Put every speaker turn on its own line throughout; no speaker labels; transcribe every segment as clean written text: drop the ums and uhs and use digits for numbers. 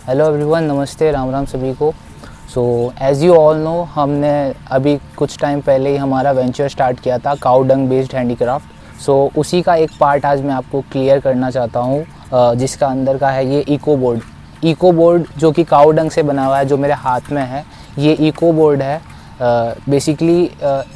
Hello everyone, नमस्ते, राम राम सभी को। So as you all know, हमने अभी कुछ टाइम पहले ही हमारा वेंचर स्टार्ट किया था काउ डंग बेस्ड हैंडीक्राफ्ट। सो उसी का एक पार्ट आज मैं आपको क्लियर करना चाहता हूँ, जिसका अंदर का है ये इको बोर्ड जो कि काउ डंग से बना हुआ है, जो मेरे हाथ में है ये इको बोर्ड है। Basically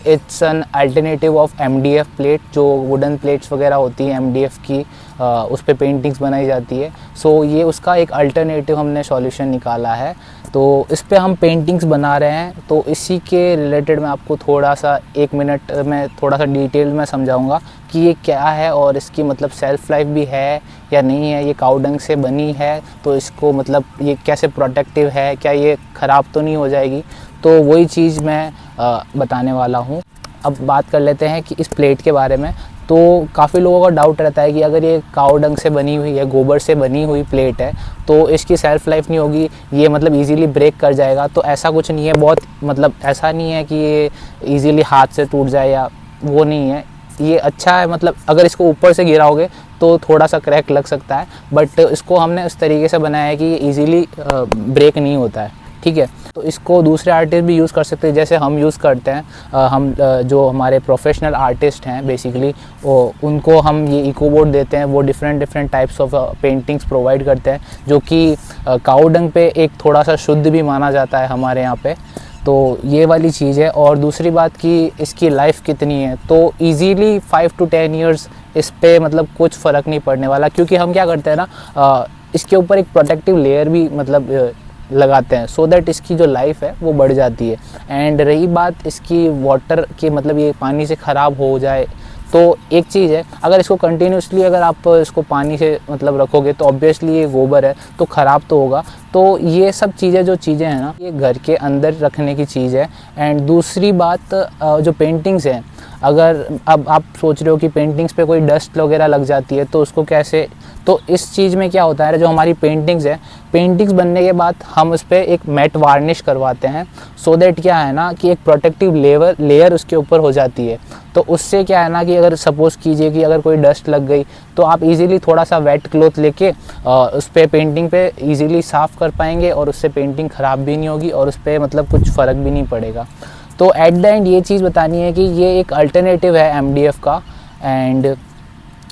it's an alternative of MDF plate, जो वुडन प्लेट्स वगैरह होती हैं MDF की, उस पे पेंटिंग्स बनाई जाती है। सो ये उसका एक अल्टरनेटिव हमने सॉल्यूशन निकाला है, तो इस पे हम पेंटिंग्स बना रहे हैं। तो इसी के रिलेटेड मैं आपको थोड़ा सा 1 मिनट में थोड़ा सा डिटेल में समझाऊंगा कि ये क्या है और इसकी मतलब सेल्फ लाइफ भी है या नहीं है। ये काउ डंग से बनी है तो इसको मतलब ये कैसे प्रोटेक्टिव है, क्या ये ख़राब तो नहीं हो जाएगी, तो वही चीज़ मैं बताने वाला हूँ। अब बात कर लेते हैं कि इस प्लेट के बारे में। तो काफ़ी लोगों का डाउट रहता है कि अगर ये काउ डंग से बनी हुई है, गोबर से बनी हुई प्लेट है, तो इसकी सेल्फ़ लाइफ नहीं होगी, ये मतलब इजीली ब्रेक कर जाएगा। तो ऐसा कुछ नहीं है, बहुत मतलब ऐसा नहीं है कि ये इजीली हाथ से टूट जाए या वो नहीं है। ये अच्छा है, मतलब अगर इसको ऊपर से गिराओगे तो थोड़ा सा क्रैक लग सकता है, बट इसको हमने उस तरीके से बनाया है कि ये ईज़िली ब्रेक नहीं होता है, ठीक है। तो इसको दूसरे आर्टिस्ट भी यूज़ कर सकते हैं, जैसे हम यूज़ करते हैं। हम जो हमारे प्रोफेशनल आर्टिस्ट हैं बेसिकली, वो उनको हम ये इको बोर्ड देते हैं। वो different types of paintings provide करते हैं, जो कि काउ डंग पे एक थोड़ा सा शुद्ध भी माना जाता है हमारे यहाँ पे। तो ये वाली चीज़ है। और दूसरी बात कि इसकी लाइफ कितनी है, तो ईज़िली 5 to 10 ईयर्स इस पे मतलब कुछ फ़र्क नहीं पड़ने वाला, क्योंकि हम क्या करते हैं ना, इसके ऊपर एक प्रोटेक्टिव लेयर भी मतलब लगाते हैं, सो दैट इसकी जो लाइफ है वो बढ़ जाती है। एंड रही बात इसकी वाटर की, मतलब ये पानी से ख़राब हो जाए, तो एक चीज़ है, अगर इसको कंटिन्यूसली अगर आप इसको पानी से मतलब रखोगे तो ऑब्वियसली ये गोबर है तो ख़राब तो होगा। तो ये सब चीज़ें जो चीज़ें हैं ना, ये घर के अंदर रखने की चीज़ है। एंड दूसरी बात, जो पेंटिंग्स हैं, अगर अब आप सोच रहे हो कि पेंटिंग्स पे कोई डस्ट वगैरह लग जाती है तो उसको कैसे, तो इस चीज़ में क्या होता है, जो हमारी पेंटिंग्स है, पेंटिंग्स बनने के बाद हम उस पर एक मैट वार्निश करवाते हैं, सो दैट क्या है ना कि एक प्रोटेक्टिव लेयर उसके ऊपर हो जाती है। तो उससे क्या है ना कि अगर सपोज़ कीजिए कि अगर कोई डस्ट लग गई तो आप इजीली थोड़ा सा वेट क्लॉथ लेके उस पर पेंटिंग पे इजीली साफ़ कर पाएंगे, और उससे पेंटिंग ख़राब भी नहीं होगी और उस पर मतलब कुछ फ़र्क भी नहीं पड़ेगा। तो एट द एंड ये चीज़ बतानी है कि ये एक अल्टरनेटिव है MDF का, एंड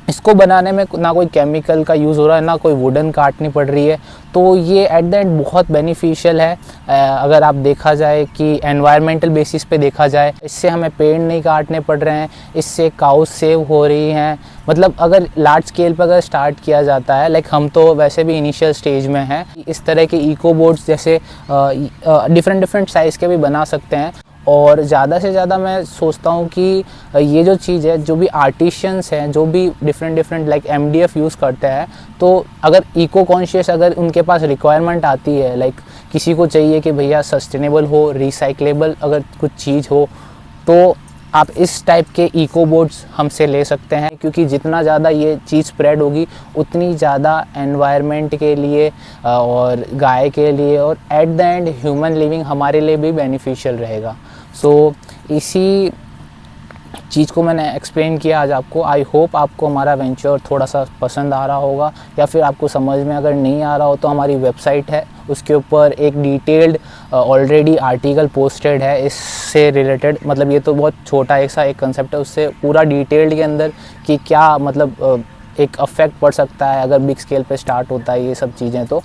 इसको बनाने में ना कोई केमिकल का यूज़ हो रहा है, ना कोई वुडन काटनी पड़ रही है। तो ये एट द एंड बहुत बेनिफिशियल है। अगर आप देखा जाए कि एनवायरमेंटल बेसिस पे देखा जाए, इससे हमें पेड़ नहीं काटने पड़ रहे हैं, इससे काउस सेव हो रही हैं। मतलब अगर लार्ज स्केल पर अगर स्टार्ट किया जाता है, लाइक हम तो वैसे भी इनिशियल स्टेज में हैं, इस तरह के इको बोर्ड्स जैसे डिफरेंट साइज़ के भी बना सकते हैं। और ज़्यादा से ज़्यादा मैं सोचता हूँ कि ये जो चीज़ है, जो भी आर्टिशियंस हैं, जो भी डिफरेंट लाइक MDF यूज़ करते हैं, तो अगर इको कॉन्शियस अगर उनके पास रिक्वायरमेंट आती है, लाइक किसी को चाहिए कि भैया सस्टेनेबल हो, रिसाइक्लेबल अगर कुछ चीज़ हो, तो आप इस टाइप के इको बोर्ड्स हमसे ले सकते हैं। क्योंकि जितना ज़्यादा ये चीज़ स्प्रेड होगी, उतनी ज़्यादा एनवायरनमेंट के लिए और गाय के लिए और at the end human living हमारे लिए भी बेनिफिशियल रहेगा। सो इसी चीज़ को मैंने एक्सप्लेन किया आज आपको। आई होप आपको हमारा वेंचर थोड़ा सा पसंद आ रहा होगा, या फिर आपको समझ में अगर नहीं आ रहा हो तो हमारी वेबसाइट है, उसके ऊपर एक डिटेल्ड ऑलरेडी आर्टिकल पोस्टेड है इससे रिलेटेड। मतलब ये तो बहुत छोटा एक कंसेप्ट है, उससे पूरा डिटेल्ड के अंदर कि क्या मतलब एक अफेक्ट पड़ सकता है अगर बिग स्केल पे स्टार्ट होता है ये सब चीज़ें, तो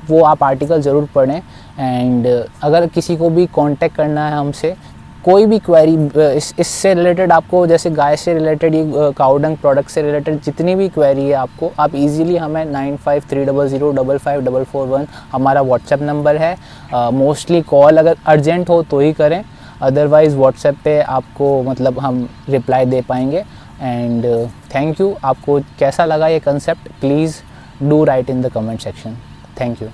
वो आप आर्टिकल ज़रूर पढ़ें। एंड अगर किसी को भी कांटेक्ट करना है हमसे, कोई भी क्वेरी इससे रिलेटेड, आपको जैसे गाय से रिलेटेड, ये काउ डंग प्रोडक्ट से रिलेटेड जितनी भी क्वेरी है आपको, आप इजीली हमें 9530055441 हमारा व्हाट्सएप नंबर है। मोस्टली कॉल अगर अर्जेंट हो तो ही करें, अदरवाइज़ व्हाट्सएप पे आपको मतलब हम रिप्लाई दे पाएंगे। And thank you. आपको कैसा लगा ये concept, please do right in the comment section. Thank you.